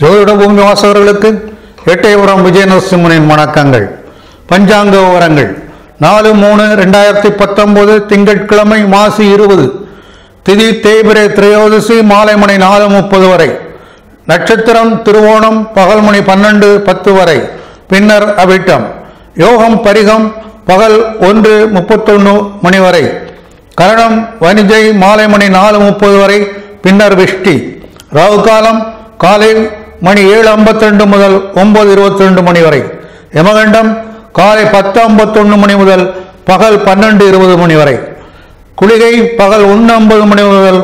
ஜோதிட பூமி வாசகர்களுக்கு எட்டயபுரம் விஜயநரசிம்மனின் வணக்கங்கள். பஞ்சாங்க விவரங்கள் 4/3/2019 திங்கட்கிழமை மாசி 20, திதி தேய்பிரை திரையோதசி மாலை மணி 4:30 வரை, நட்சத்திரம் திருவோணம் பகல் மணி 12:10 வரை, பின்னர் அவிட்டம், யோகம் பரிகம் பகல் 1:31 மணி வரை, கரணம் வனிஜை மாலை மணி 4:30 வரை, பின்னர் விஷ்டி, ராகு காலம் காலை மணி 7:52 முதல் 9:22 மணி வரை, யமகண்டம் காலை 10:51 மணி முதல் பகல் 12:20 மணி வரை, குளிகை பகல் 1:50 மணி முதல்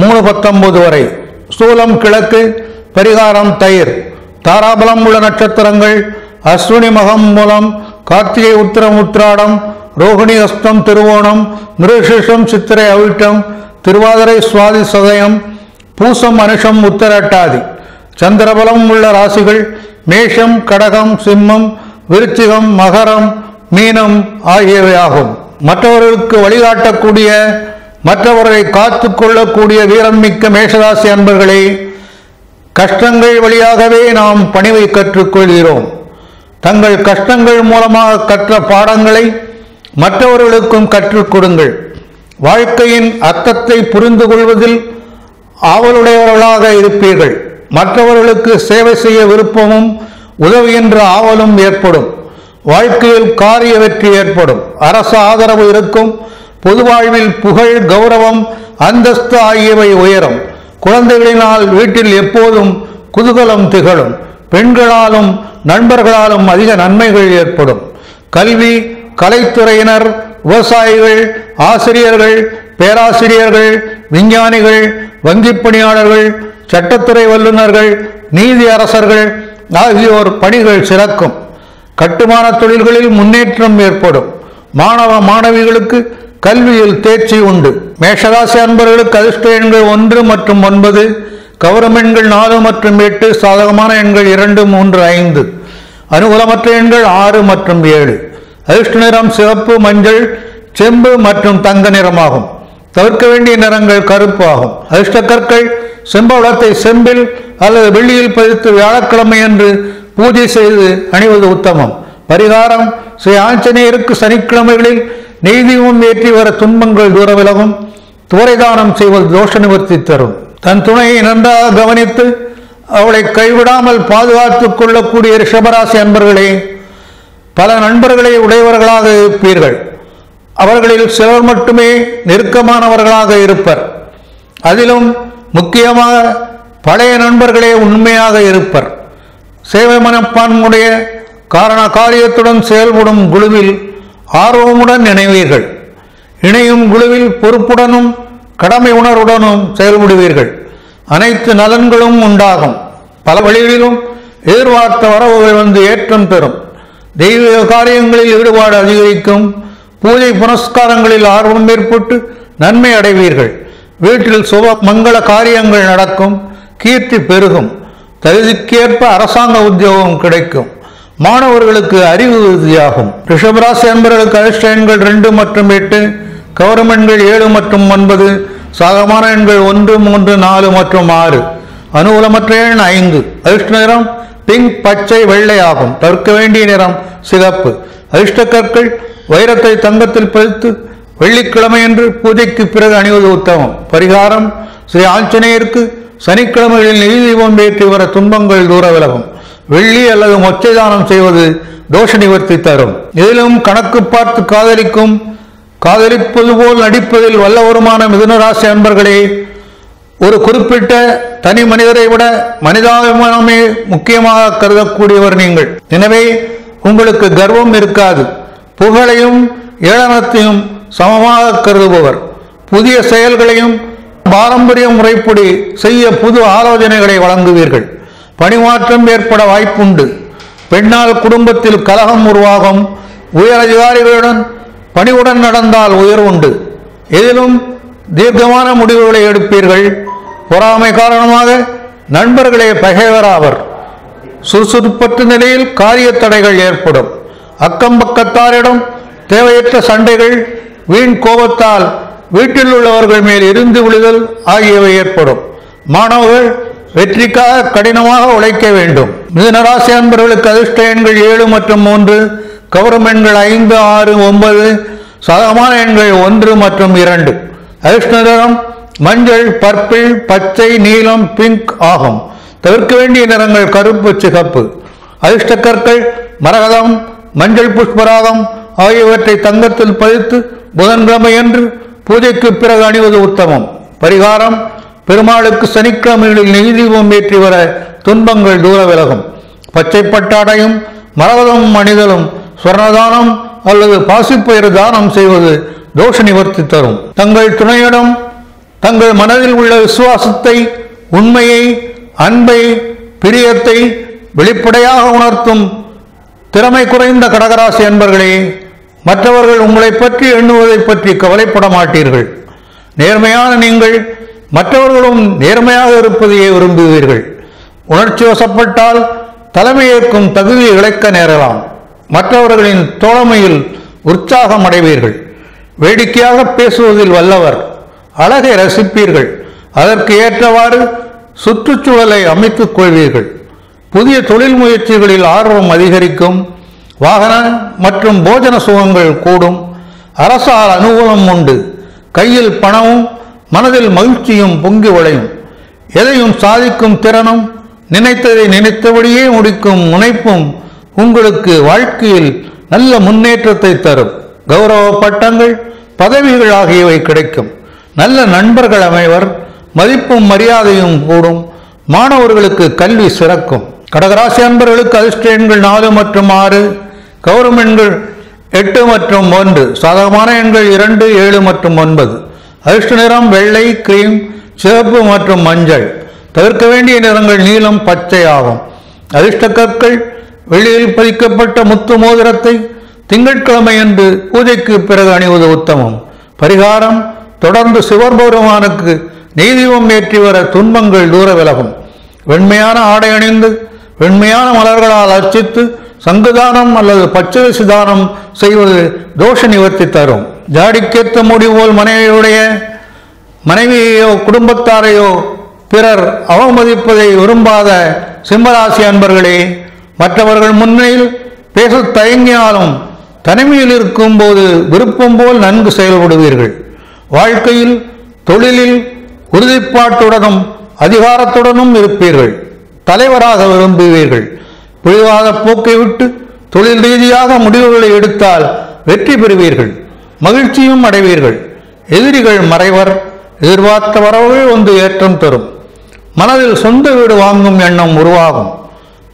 3:19 வரை, சூலம் கிழக்கு, பரிகாரம் தயிர். தாராபலம் உள்ள நட்சத்திரங்கள் அஸ்வினி மகம் மூலம், கார்த்திகை உத்திரம் உத்திராடம், ரோகிணி அஸ்தம் திருவோணம், மிருகசீஷம் சித்திரை அவிட்டம், திருவாதிரை சுவாதி சதயம், பூசம் அனுஷம் உத்தரட்டாதி. சந்திரபலம் உள்ள ராசிகள் மேஷம் கடகம் சிம்மம் விருச்சிகம் மகரம் மீனம் ஆகியவையாகும். மற்றவர்களுக்கு வழிகாட்டக்கூடிய, மற்றவர்களை காத்து கொள்ளக்கூடிய வீரம் மிக்க மேஷராசி அன்பர்களே, கஷ்டங்கள் வழியாகவே நாம் பணிவை கற்றுக்கொள்கிறோம். தங்கள் கஷ்டங்கள் மூலமாக கற்ற பாடங்களை மற்றவர்களுக்கும் கற்றுக் கொடுங்கள். வாழ்க்கையின் அர்த்தத்தை புரிந்து கொள்வதில் ஆவலுடையவர்களாக இருப்பீர்கள். மற்றவர்களுக்கு சேவை செய்ய விருப்பமும் உதவுகின்ற ஆவலும் ஏற்படும். வாழ்க்கையில் காரிய வெற்றி ஏற்படும். அரசு ஆதரவு இருக்கும். பொது வாழ்வில் புகழ் கௌரவம் அந்தஸ்து ஆகியவை உயரும். குழந்தைகளினால் வீட்டில் எப்போதும் குதூகலம் திகழும். பெண்களாலும் நண்பர்களாலும் அதிக நன்மைகள் ஏற்படும். கல்வி கலைத்துறையினர், விவசாயிகள், ஆசிரியர்கள், பேராசிரியர்கள், விஞ்ஞானிகள், வங்கிப் பணியாளர்கள், சட்டத்துறை வல்லுநர்கள், நீதி அரசர்கள் ஆகியோர் பணிகள் சிறக்கும். கட்டுமான தொழில்களில் முன்னேற்றம் ஏற்படும். மாணவ மாணவிகளுக்கு கல்வியில் தேர்ச்சி உண்டு. மேஷராசி அன்பர்களுக்கு அதிர்ஷ்ட எண்கள் 1 மற்றும் 9, கவரும் எண்கள் 4 மற்றும் 8, சாதகமான எண்கள் 2, 3, 5, அனுகூலமற்ற எண்கள் 6 மற்றும் 7. அதிர்ஷ்ட நிறம் சிவப்பு, மஞ்சள், செம்பு மற்றும் தங்க நிறமாகும். தவிர்க்க வேண்டிய நிறங்கள் கருப்பு ஆகும். அதிர்ஷ்ட கற்கள் செம்பவளத்தை செம்பில் அல்லது வெள்ளியில் பதித்து வியாழக்கிழமை என்று பூஜை செய்து அணிவது உத்தமம். பரிகாரம் ஸ்ரீ ஆஞ்சநேயருக்கு சனிக்கிழமைகளில் நெய்தீபம் ஏற்றி வர துன்பங்கள் தூர விலகும். துவரைதானம் செய்வது தோஷ நிவர்த்தி தரும். தன் துணையை நன்றாக கவனித்து அவளை கைவிடாமல் பாதுகாத்துக் கொள்ளக்கூடிய ரிஷபராசி அன்பர்களே, பல நண்பர்களை உடையவர்களாக இருப்பீர்கள். அவர்களில் சிலர் மட்டுமே நெருக்கமானவர்களாக இருப்பர். அதிலும் முக்கியமாக பழைய நண்பர்களே உண்மையாக இருப்பர். சேவை மனப்பான்முடைய காரண காரியத்துடன் செயல்படும் குழுவில் ஆர்வமுடன் இணைவீர்கள். இணையும் குழுவில் பொறுப்புடனும் கடமை உணர்வுடனும் செயல்படுவீர்கள். அனைத்து நலன்களும் உண்டாகும். பல வழிகளிலும் எதிர்பார்த்த வரவுகள் வந்து ஏற்றம் பெறும். தெய்வீக காரியங்களில் ஈடுபாடு அதிகரிக்கும். பூஜை புனஸ்காரங்களில் ஆர்வம் ஏற்பட்டு நன்மை அடைவீர்கள். வீட்டில் சுப மங்கள காரியங்கள் நடக்கும். கீர்த்தி பெருகும். தகுதிக்கேற்ப அரசாங்க உத்தியோகம் கிடைக்கும். மாணவர்களுக்கு அறிவு உறுதியாகும். ரிஷபராசி அன்பர்களுக்கு அதிர்ஷ்ட எண்கள் 2 மற்றும் 8, கவரும் எண்கள் 7 மற்றும் 9, சாதகமான எண்கள் 1, 3, 4 மற்றும் 6, அனுகூலமற்ற எண் 5. அதிர்ஷ்ட நிறம் பிங்க், பச்சை, வெள்ளை ஆகும். தவிர்க்க வேண்டிய நிறம் சிகப்பு. அதிர்ஷ்ட கற்கள் வைரத்தை தங்கத்தில் பதித்து வெள்ளிக்கிழமை என்று பூஜைக்கு பிறகு அணிவது உத்தமம். பரிகாரம் ஸ்ரீ ஆஞ்சநேயருக்கு சனிக்கிழமைகளில் நெய் தீபம் ஏற்றி வர துன்பங்கள் தூர விலகும். வெள்ளி அல்லது மொச்சை தானம் செய்வது தோஷ நிவர்த்தி தரும். இதிலும் கணக்கு பார்த்து காதலிக்கும், காதலிப்பது போல் நடிப்பதில் வல்லவருமான மிதுனராசி அன்பர்களே, ஒரு குறிப்பிட்ட தனி மனிதரை விட மனிதாபிமானமே முக்கியமாக கருதக்கூடியவர் நீங்கள். எனவே உங்களுக்கு கர்வம் இருக்காது. புகழையும் ஏளனத்தையும் சமமாக கருதுபவர். புதிய செயல்களையும் பாரம்பரிய முறைப்படி செய்ய புது ஆலோசனைகளை வழங்குவீர்கள். பணிமாற்றம் ஏற்பட வாய்ப்புண்டு. பெண்ணால் குடும்பத்தில் கலகம் உருவாகும். உயர் அதிகாரிகளுடன் பணிவுடன் நடந்தால் உயர்வுண்டு. எதிலும் தீர்க்கமான முடிவுகளை எடுப்பீர்கள். பொறாமை காரணமாக நண்பர்களே பகைவராவர். சுறுசுறுப்பற்ற நிலையில் காரிய தடைகள் ஏற்படும். அக்கம் பக்கத்தாரிடம் தேவையற்ற சண்டைகள், வீண் கோபத்தால் வீட்டில் உள்ளவர்கள் மேல் எரிந்து விழுதல் ஆகியவை ஏற்படும். மாணவர்கள் வெற்றிக்காக கடினமாக உழைக்க வேண்டும். மிதுனராசி அன்பர்களுக்கு அதிர்ஷ்ட எண்கள் 7 மற்றும் 3, கவரும் எண்கள் 5, 6, 9, சாதகமான எண்கள் 1 மற்றும் 2. அதிர்ஷ்ட நிறம் மஞ்சள், பர்பிள், பச்சை, நீலம், பிங்க் ஆகும். தவிர்க்க வேண்டிய நிறங்கள் கருப்பு, சிகப்பு. அதிர்ஷ்ட கற்கள் மரகதம், மஞ்சள் புஷ்பராகம் ஆகியவற்றை தங்கத்தில் பதித்து புதன்கிழமையன்று பூஜைக்கு பிறகு அணிவது உத்தமம். பரிகாரம்: பெருமாளுக்கு சனிக்கிழமைகளில் நெய் தீபம் ஏற்றி வர துன்பங்கள் தூர விலகும். பச்சை பட்டாடையும் மரகதம் அணிதலும், ஸ்வர்ணதானம் அல்லது பாசிப்பயிறு தானம் செய்வது தோஷ நிவர்த்தி தரும். தங்கள் துணையிடம் தங்கள் மனதில் உள்ள விசுவாசத்தை, உண்மையை, அன்பை, பிரியத்தை வெளிப்படையாக உணர்த்தும் திறமை குறைந்த கடகராசி அன்பர்களே, மற்றவர்கள் உங்களை பற்றி எண்ணுவதை பற்றி கவலைப்பட மாட்டீர்கள். நேர்மையான நீங்கள் மற்றவர்களும் நேர்மையாக இருப்பதையே விரும்புவீர்கள். உணர்ச்சி வசப்பட்டால் தலைமையேற்கும் தகுதியை இழக்க நேரலாம். மற்றவர்களின் தோழமையில் உற்சாகம் அடைவீர்கள். வேடிக்கையாக பேசுவதில் வல்லவர். அழகை ரசிப்பீர்கள். அதற்கு ஏற்றவாறு சுற்றுச்சூழலை அமைத்துக் கொள்வீர்கள். புதிய தொழில் முயற்சிகளில் ஆர்வம் அதிகரிக்கும். வாகன மற்றும் போஜன சுகங்கள் கூடும். அரசால் அனுகூலம் உண்டு. கையில் பணமும் மனதில் மகிழ்ச்சியும் பொங்கி வளையும். எதையும் சாதிக்கும் திறனும் நினைத்ததை நினைத்தபடியே முடிக்கும் முனைப்பும் உங்களுக்கு வாழ்க்கையில் நல்ல முன்னேற்றத்தை தரும். கௌரவ பட்டங்கள், பதவிகள் ஆகியவை கிடைக்கும். நல்ல நண்பர்கள் அமைவர். மதிப்பும் மரியாதையும் கூடும். மாணவர்களுக்கு கல்வி சிறக்கும். கடகராசி அன்பர்களுக்கு அதிர்ஷ்ட எண்கள் 4 மற்றும் 6, கவரும் எண்கள் 8 மற்றும் 1, சாதகமான எண்கள் 2, 7 மற்றும் 9. அதிர்ஷ்ட நிறம் வெள்ளை, கிரீம், சிவப்பு மற்றும் மஞ்சள். தவிர்க்க வேண்டிய நிறங்கள் நீலம், பச்சை ஆகும். அதிர்ஷ்ட கற்கள் வெளியில் பதிக்கப்பட்ட முத்து மோதிரத்தை திங்கட்கிழமை அன்று பூஜைக்கு பிறகு அணிவது உத்தமம். பரிகாரம்: தொடர்ந்து சிவபெருமானுக்கு நெய் தீபம் ஏற்றி வர துன்பங்கள் தூர விலகும். வெண்மையான ஆடை அணிந்து வெண்மையான மலர்களால் அர்ச்சித்து சங்குதானம் அல்லது பச்சரிசி தானம் செய்வது தோஷ நிவர்த்தி தரும். ஜாடிக்கேற்ற முடி போல் மனைவியையோ குடும்பத்தாரையோ பிறர் அவமதிப்பதை விரும்பாத சிம்மராசி அன்பர்களே, மற்றவர்கள் முன்னிலையில் பேச தயங்கினாலும் தனிமையில் இருக்கும் போது விருப்பம் போல் நன்கு செயல்படுவீர்கள். வாழ்க்கையில், தொழிலில் உறுதிப்பாட்டுடனும் அதிகாரத்துடனும் இருப்பீர்கள். தலைவராக விரும்புவீர்கள். பிடிவாத போக்கை விட்டு தொழில் ரீதியாக முடிவுகளை எடுத்தால் வெற்றி பெறுவீர்கள். மகிழ்ச்சியும் அடைவீர்கள். எதிரிகள் மறைவர். எதிர்பார்த்த வரவுகள் வந்து ஏற்றம் தரும். மனதில் சொந்த வீடு வாங்கும் எண்ணம் உருவாகும்.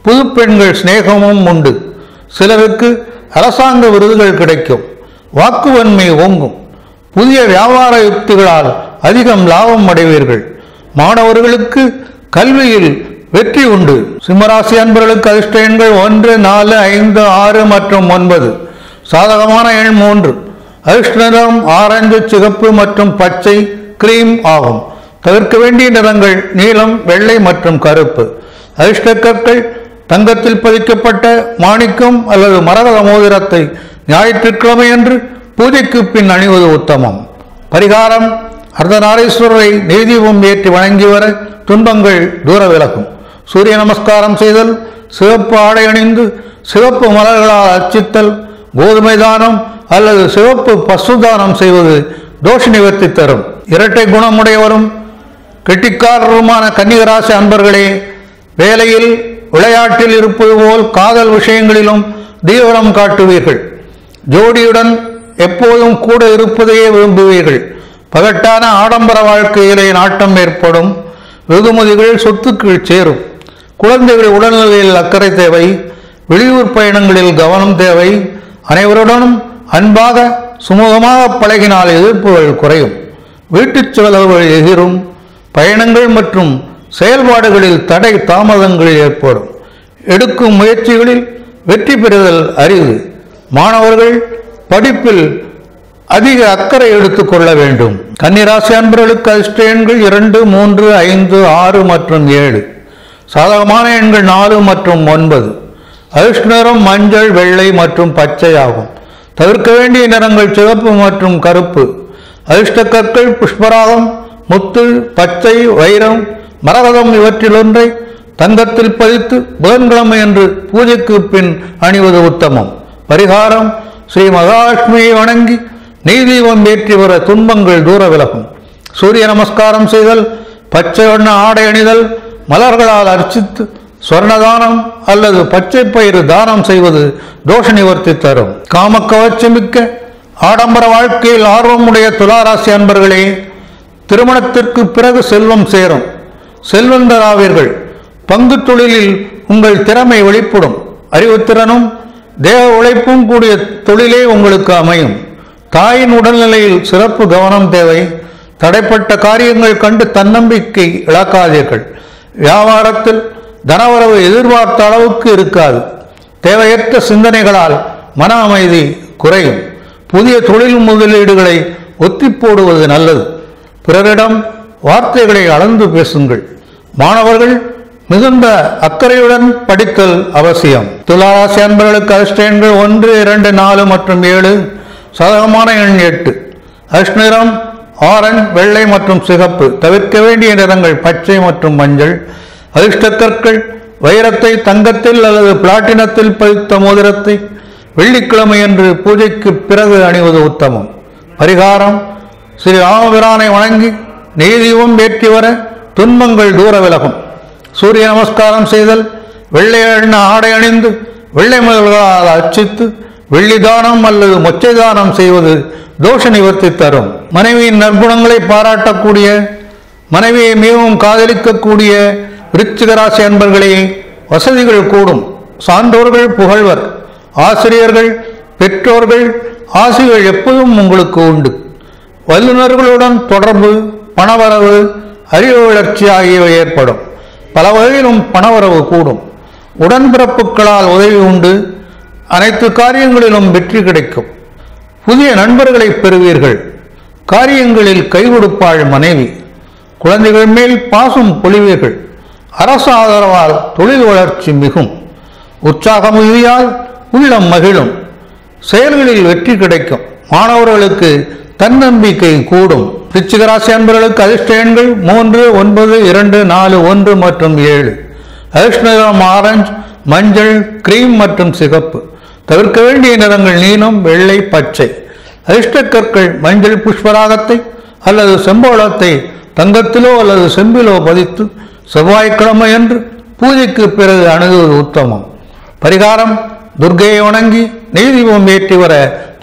புது பெண்கள் சிநேகமும் உண்டு. சிலருக்கு அரசாங்க விருதுகள் கிடைக்கும். வாக்குவன்மை ஓங்கும். புதிய வியாபார யுக்திகளால் அதிகம் லாபம் அடைவீர்கள். மாணவர்களுக்கு கல்வியில் வெற்றி உண்டு. சிம்மராசி அன்பர்களுக்கு அதிர்ஷ்ட எண்கள் 1, 4, 5, 6 மற்றும் 9, சாதகமான எண் 3. அதிர்ஷ்ட நிறம் ஆரஞ்சு, சிகப்பு மற்றும் பச்சை, கிரீம் ஆகும். தவிர்க்க வேண்டிய நிறங்கள் நீலம், வெள்ளை மற்றும் கருப்பு. அதிர்ஷ்ட கற்கள் தங்கத்தில் பதிக்கப்பட்ட மாணிக்கம் அல்லது மரகத மோதிரத்தை ஞாயிற்றுக்கிழமை அன்று பூஜைக்கு பின் அணிவது உத்தமம். பரிகாரம்: அர்த்தநாரீஸ்வரரை நெய் தீபம் ஏற்றி வணங்கி வர துன்பங்கள் தூர விலகும். சூரிய நமஸ்காரம் செய்தல், சிவப்பு ஆடை அணிந்து சிவப்பு மலர்களால் அர்ச்சித்தல், கோதுமை தானம் அல்லது சிவப்பு பசு தானம் செய்வது தோஷ நிவர்த்தி தரும். இரட்டை குணமுடையவரும் கெட்டிக்காரருமான கன்னிகராசி அன்பர்களே, வேலையில் விளையாட்டில் இருப்பது போல் காதல் விஷயங்களிலும் தீவிரம் காட்டுவீர்கள். ஜோடியுடன் எப்போதும் கூட இருப்பதையே விரும்புவீர்கள். பகட்டான ஆடம்பர வாழ்க்கையிலே நாட்டம் ஏற்படும். வெகுமதிகள் சொத்துக்கள் சேரும். குழந்தைகள் உடல்நிலையில் அக்கறை தேவை. வெளியூர் பயணங்களில் கவனம் தேவை. அனைவருடனும் அன்பாக சுமூகமாக பழகினால் எதிர்ப்புகள் குறையும். வீட்டுச் செலவுகள் எகிரும். பயணங்கள் மற்றும் செயல்பாடுகளில் தடை தாமதங்கள் ஏற்படும். எடுக்கும் முயற்சிகளில் வெற்றி பெறுதல் அரிது. மாணவர்கள் படிப்பில் அதிக அக்கறை எடுத்துக் கொள்ள வேண்டும். கன்னிராசி அன்பர்களுக்கு அதிர்ஷ்ட எண்கள் 2, 3, 5, 6 மற்றும் 7, சாதகமான எண்கள் 4 மற்றும் 9. அதிர்ஷ்ட நிறம் மஞ்சள், வெள்ளை மற்றும் பச்சை ஆகும். தவிர்க்க வேண்டிய நிறங்கள் சிவப்பு மற்றும் கருப்பு. அதிர்ஷ்ட கற்கள் புஷ்பராகம், முத்து, பச்சை, வைரம் மரகதம் இவற்றிலொன்றை தங்கத்தில் பதித்து புதன்கிழமை என்று பூஜைக்கு பின் அணிவது உத்தமம். பரிகாரம்: ஸ்ரீ மகாலட்சுமியை வணங்கி நெய் தீபம் ஏற்றி வர துன்பங்கள் தூர விலகும். சூரிய நமஸ்காரம் செய்தல், பச்சை வண்ண ஆடை அணிதல், மலர்களால் அர்ச்சித்து ஸ்வர்ணதானம் அல்லது பச்சை பயிறு தானம் செய்வது தோஷ நிவர்த்தி தரும். காமக்கவர்ச்சிமிக்க ஆடம்பர வாழ்க்கையில் ஆர்வமுடைய துளாராசி அன்பர்களே, திருமணத்திற்கு பிறகு செல்வம் சேரும், செல்வந்தராவீர்கள். பங்கு தொழிலில் உங்கள் திறமை வெளிப்படும். அறிவுத்திறனும் தேக உழைப்பும் கூடிய தொழிலே உங்களுக்கு அமையும். தாயின் உடல்நிலையில் சிறப்பு கவனம் தேவை. தடைப்பட்ட காரியங்கள் கண்டு தன்னம்பிக்கை இழக்காதீர்கள். வியாபாரத்தில் தனவரவு எதிர்பார்த்த அளவுக்கு இருக்காது. தேவையற்ற சிந்தனைகளால் மன அமைதி குறையும். புதிய தொழில் முதலீடுகளை ஒத்தி போடுவது நல்லது. பிறரிடம் வார்த்தைகளை அளந்து பேசுங்கள். மாணவர்கள் மிகுந்த அக்கறையுடன் படித்தல் அவசியம். துளாராசி அன்பர்களுக்கு அதிர்ஷ்ட எண்கள் 1, 2, 4 மற்றும் 7. சாதகமான எண் 8. அதிர்ஷ்ட நிறம் ஆரஞ்சு, வெள்ளை மற்றும் சிகப்பு. தவிர்க்க வேண்டிய நிறங்கள் பச்சை மற்றும் மஞ்சள். அதிர்ஷ்ட கற்கள் வைரத்தை தங்கத்தில் அல்லது பிளாட்டினத்தில் பதித்த மோதிரத்தை வெள்ளிக்கிழமை என்று பூஜைக்கு பிறகு அணிவது உத்தமம். பரிகாரம்: ஸ்ரீ ராமபிரானை வணங்கி நெய் தீபம் ஏற்றி வர துன்பங்கள் தூர விலகும். சூரிய நமஸ்காரம் செய்தல், வெள்ளை எண்ண ஆடை அணிந்து வெள்ளை மலர்களால் அர்ச்சித்து வெள்ளி தானம் அல்லது மொச்சை தானம் செய்வது தோஷ நிவர்த்தி தரும். மனைவியின் நற்குணங்களை பாராட்டக்கூடிய, மனைவியை மிகவும் காதலிக்கக்கூடிய விருச்சிக ராசி அன்பர்களே, வசதிகள் கூடும். சான்றோர்கள் புகழ்வர். ஆசிரியர்கள், பெற்றோர்கள் ஆசிகள் எப்போதும் உங்களுக்கு உண்டு. வல்லுநர்களுடன் தொடர்பு, பணவரவு, அறிவு வளர்ச்சி ஆகியவை ஏற்படும். பல வகையிலும் பணவரவு கூடும். உடன்பிறப்புகளால் உதவி உண்டு. அனைத்து காரியங்களிலும் வெற்றி கிடைக்கும். புதிய நண்பர்களை பெறுவீர்கள். காரியங்களில் கை கொடுப்பாள் மனைவி. குழந்தைகள் மேல் பாசம் பொழிவீர்கள். அரசு ஆதரவால் தொழில் வளர்ச்சி மிகும். உற்சாக மிகுதியால் உள்ளம் மகிழும். செயல்களில் வெற்றி கிடைக்கும். மாணவர்களுக்கு தன்னம்பிக்கை கூடும். விருச்சிக ராசி அன்பர்களுக்கு அதிர்ஷ்ட எண்கள் 3, 9, 2, 4, 1 மற்றும் 7. அதிர்ஷ்ட நிறம் ஆரஞ்சு, மஞ்சள், கிரீம் மற்றும் சிகப்பு. தவிர்க்க வேண்டிய நிறங்கள் நீலம், வெள்ளை, பச்சை. அதிர்ஷ்ட கற்கள் மஞ்சள் புஷ்பராகத்தை அல்லது செம்போளத்தை தங்கத்திலோ அல்லது செம்பிலோ பதித்து செவ்வாய்க்கிழமை என்று பூஜைக்கு பிறகு அணுகுவது உத்தமம். பரிகாரம்: துர்க்கையை வணங்கி நெய் தீபம் ஏற்றி வர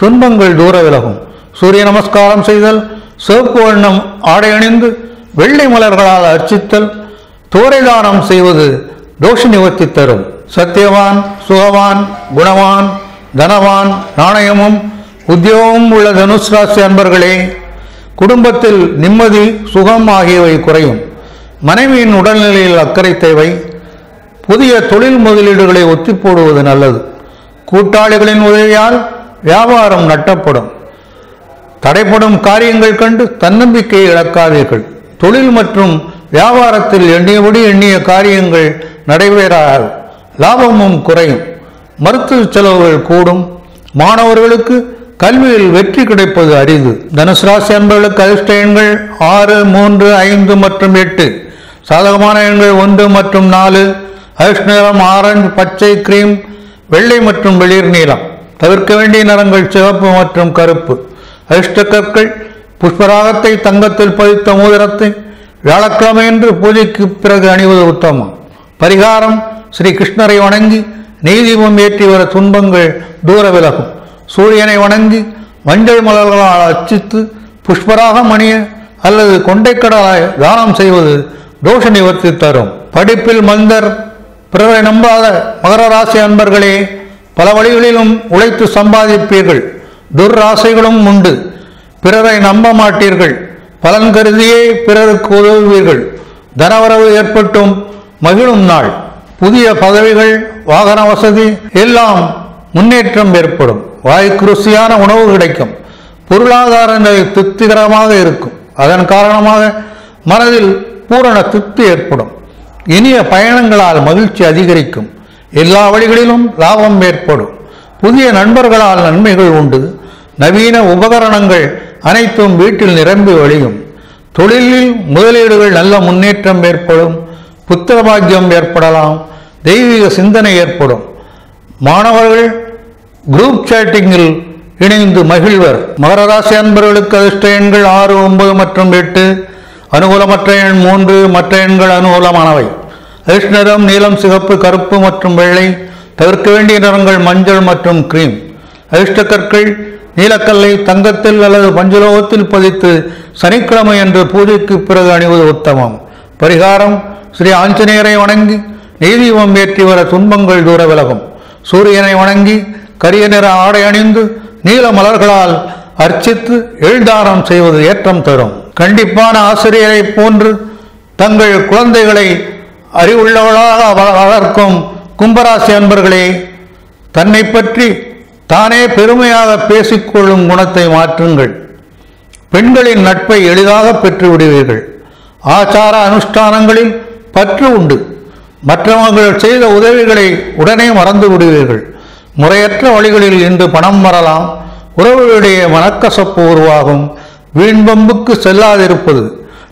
துன்பங்கள் தூர விலகும். சூரிய நமஸ்காரம் செய்தல், சிவப்பு வண்ணம் ஆடை அணிந்து வெள்ளை மலர்களால் அர்ச்சித்தல், தோரை தானம் செய்வது தோஷ நிவர்த்தி தரும். சத்தியவான், சுகவான், குணவான், தனவான், நாணயமும் உத்தியோகமும் உள்ள தனுசு ராசி அன்பர்களே, குடும்பத்தில் நிம்மதி, சுகம் ஆகியவை குறையும். மனைவியின் உடல்நிலையில் அக்கறை தேவை. புதிய தொழில் முதலீடுகளை ஒத்தி போடுவது நல்லது. கூட்டாளிகளின் உதவியால் வியாபாரம் நட்டப்படும். தடைப்படும் காரியங்கள் கண்டு தன்னம்பிக்கையை இழக்காதீர்கள். தொழில் மற்றும் வியாபாரத்தில் எண்ணியபடி எண்ணிய காரியங்கள் நடைபெறாது. லாபமும் குறையும். மருத்துவ செலவுகள் கூடும். மாணவர்களுக்கு கல்வியில் வெற்றி கிடைப்பது அரிது. தனுசு ராசி அன்பர்களுக்கு அதிர்ஷ்ட எண்கள் 6, 3, 5 மற்றும் 8. சாதகமான எண்கள் 1 மற்றும் 4. அதிர்ஷ்ட நிறம் ஆரஞ்சு, பச்சை, கிரீம், வெள்ளை மற்றும் வெளிர் நீலம். தவிர்க்க வேண்டிய நிறங்கள் சிவப்பு மற்றும் கருப்பு. அதிர்ஷ்ட கற்கள் புஷ்பராகத்தை தங்கத்தில் பதித்த மோதிரத்தை வியாழக்கிழமை என்று பூஜைக்கு பிறகு அணிவது உத்தமம். பரிகாரம்: ஸ்ரீ கிருஷ்ணரை வணங்கி நெய் தீபம் ஏற்றி வர துன்பங்கள் தூர விலகும். சூரியனை வணங்கி மஞ்சள் மலர்களால் அர்ச்சித்து புஷ்பராகம் அணிய அல்லது கொண்டைக்கடலாய் தானம் செய்வது தோஷ நிவர்த்தி தரும். படிப்பில் மந்தர், பிறரை நம்பாத மகர ராசி அன்பர்களே, பல வழிகளிலும் உழைத்து சம்பாதிப்பீர்கள். துர்ராசைகளும் உண்டு. பிறரை நம்ப மாட்டீர்கள். பலன் கருதியே பிறருக்கு உதவுவீர்கள். தனவரவு ஏற்பட்டும் மகிழும் நாள். புதிய பதவிகள், வாகன வசதி எல்லாம் முன்னேற்றம் ஏற்படும். வாய்க்கு ருசியான உணவு கிடைக்கும். பொருளாதார நிலை திருப்திகரமாக இருக்கும். அதன் காரணமாக மனதில் பூரண திருப்தி ஏற்படும். இனிய பயணங்களால் மகிழ்ச்சி அதிகரிக்கும். எல்லா வழிகளிலும் லாபம் ஏற்படும். புதிய நண்பர்களால் நன்மைகள் உண்டு. நவீன உபகரணங்கள் அனைத்தும் வீட்டில் நிரம்பி வழியும். தொழிலில் முதலீடுகள் நல்ல முன்னேற்றம் ஏற்படும். புத்திர பாக்கியம் ஏற்படலாம். தெய்வீக சிந்தனை ஏற்படும். மாணவர்கள் குரூப் சேட்டிங்கில் இணைந்து மகிழ்வர். மகர ராசி அன்பர்களுக்கு அதிர்ஷ்ட எண்கள் 6, 9 மற்றும் 8. அனுகூலமற்ற எண் 3. மற்ற எண்கள் அனுகூலமானவை. அதிர்ஷ்ட நிறம் நீலம், சிகப்பு, கருப்பு மற்றும் வெள்ளை. தவிர்க்க வேண்டிய நிறங்கள் மஞ்சள் மற்றும் கிரீம். அதிர்ஷ்ட கற்கள் நீலக்கல்லை தங்கத்தில் அல்லது பஞ்சலோகத்தில் பதித்து சனிக்கிழமை என்று பூஜைக்கு பிறகு அணிவது உத்தமம். பரிகாரம்: ஸ்ரீ ஆஞ்சநேயரை வணங்கி நெய்தீபம் ஏற்றி வர துன்பங்கள் தூர விலகும். சூரியனை வணங்கி கரிய நிற ஆடை அணிந்து நீல மலர்களால் அர்ச்சித்து எழுதாரம் செய்வது ஏற்றம் தரும். கண்டிப்பான ஆசிரியரை போன்று தங்கள் குழந்தைகளை அறிவுள்ளவளாக வளர்க்கும் கும்பராசி அன்பர்களே, தன்னை பற்றி தானே பெருமையாக பேசிக்கொள்ளும் குணத்தை மாற்றுங்கள். பெண்களின் நட்பை எளிதாக பெற்று விடுவீர்கள். ஆச்சார அனுஷ்டானங்களில் பற்று உண்டு. மற்றவர்கள் செய்த உதவிகளை உடனே மறந்து விடுவீர்கள். முறையற்ற வழிகளில் இன்று பணம் வரலாம். உறவுகளிடையே மனக்கசப்பு உருவாகும். வீண்பம்புக்கு செல்லாதிருப்பது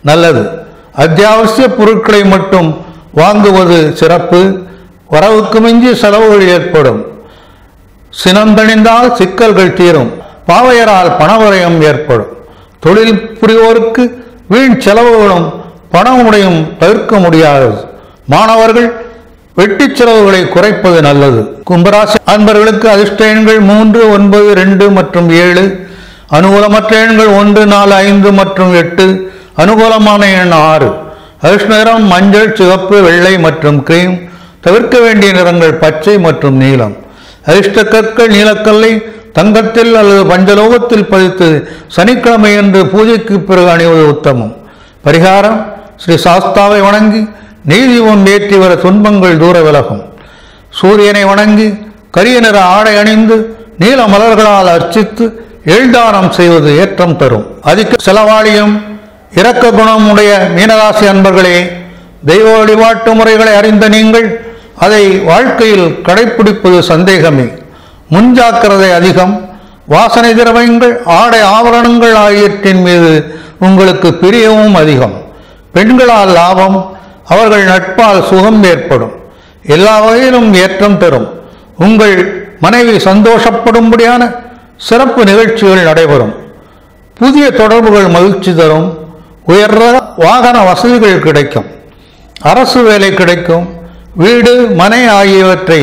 நல்லது. அத்தியாவசிய பொருட்களை மட்டும் வாங்குவது சிறப்பு. வரவுக்கு மிஞ்சி செலவுகள் ஏற்படும். சினந்தணிந்தால் சிக்கல்கள் தீரும். பாவையரால் பணவரயம் ஏற்படும். தொழில் புரிவோருக்கு வீண் செலவுகளும் பணமுடையும் தவிர்க்க முடியாதது. மாணவர்கள் வெட்டி செலவுகளை குறைப்பது நல்லது. கும்பராசி அன்பர்களுக்கு அதிர்ஷ்ட எண்கள் 3, 9, 2 மற்றும் 7. அனுகூலமற்ற எண்கள் 1, 4, 5 மற்றும் 8. அனுகூலமான எண் 6. அதிர்ஷ்ட நிறம் மஞ்சள், சிவப்பு, வெள்ளை மற்றும் கிரீம். தவிர்க்க வேண்டிய நிறங்கள் பச்சை மற்றும் நீலம். அதிர்ஷ்ட கற்கள் நீலக்கல்லை தங்கத்தில் அல்லது பஞ்சலோகத்தில் பதித்து சனிக்கிழமை என்று பூஜைக்கு பிறகு அணிவது உத்தமம். பரிகாரம்: ஸ்ரீ சாஸ்தாவை வணங்கி நெய்தீபம் ஏற்றி வர துன்பங்கள் தூர விலகும். சூரியனை வணங்கி கரிய நிற ஆடை அணிந்து நீல மலர்களால் அர்ச்சித்து எழுதானம் செய்வது ஏற்றம் தரும். அதிக செலவாளியும் இரக்க குணம் உடைய மீனராசி அன்பர்களே, தெய்வ வழிபாட்டு முறைகளை அறிந்த நீங்கள் அதை வாழ்க்கையில் கடைபிடிப்பது சந்தேகமே. முன்ஜாக்கிரதை அதிகம். வாசனை திரவியங்கள், ஆடை ஆபரணங்கள் ஆகியவற்றின் மீது உங்களுக்கு பிரியமும் அதிகம். பெண்களால் லாபம். அவர்கள் நட்பால் சுகம் ஏற்படும். எல்லா வகையிலும் ஏற்றம் தரும். உங்கள் மனைவி சந்தோஷப்படும்படியான சிறப்பு நிகழ்ச்சிகள் நடைபெறும். புதிய தொடர்புகள் மகிழ்ச்சி தரும். உயர் வாகன வசதிகள் கிடைக்கும். அரசு வேலை கிடைக்கும். வீடு, மனை ஆகியவற்றை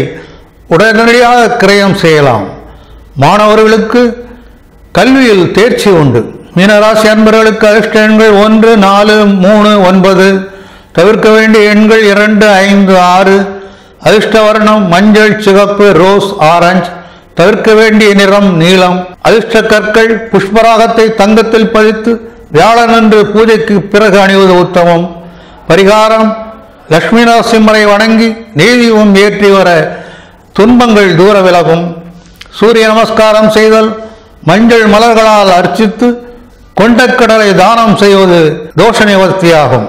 உடனடியாக கிரயம் செய்யலாம். மாணவர்களுக்கு கல்வியில் தேர்ச்சி உண்டு. மீனராசி அன்பர்களுக்கு அதிர்ஷ்ட எண்கள் 1, 4, 3, 9. தவிர்க்க வேண்டிய எண்கள் 2, 5, 6. அதிர்ஷ்ட வர்ணம் மஞ்சள், சிவப்பு, ரோஸ், ஆரஞ்சு. தவிர்க்க வேண்டிய நிறம் நீலம். அதிர்ஷ்ட கற்கள் புஷ்பராகத்தை தங்கத்தில் பதித்து வியாழனன்று பூஜைக்கு பிறகு அணிவது உத்தமம். பரிகாரம்: லட்சுமி நரசிம்மரை வணங்கி நெய்தீபம் ஏற்றி வர துன்பங்கள் தூர விலகும். சூரிய நமஸ்காரம் செய்தல், மஞ்சள் மலர்களால் அர்ச்சித்து கொண்டக்கடலை தானம் செய்வது தோஷ நிவர்த்தியாகும்.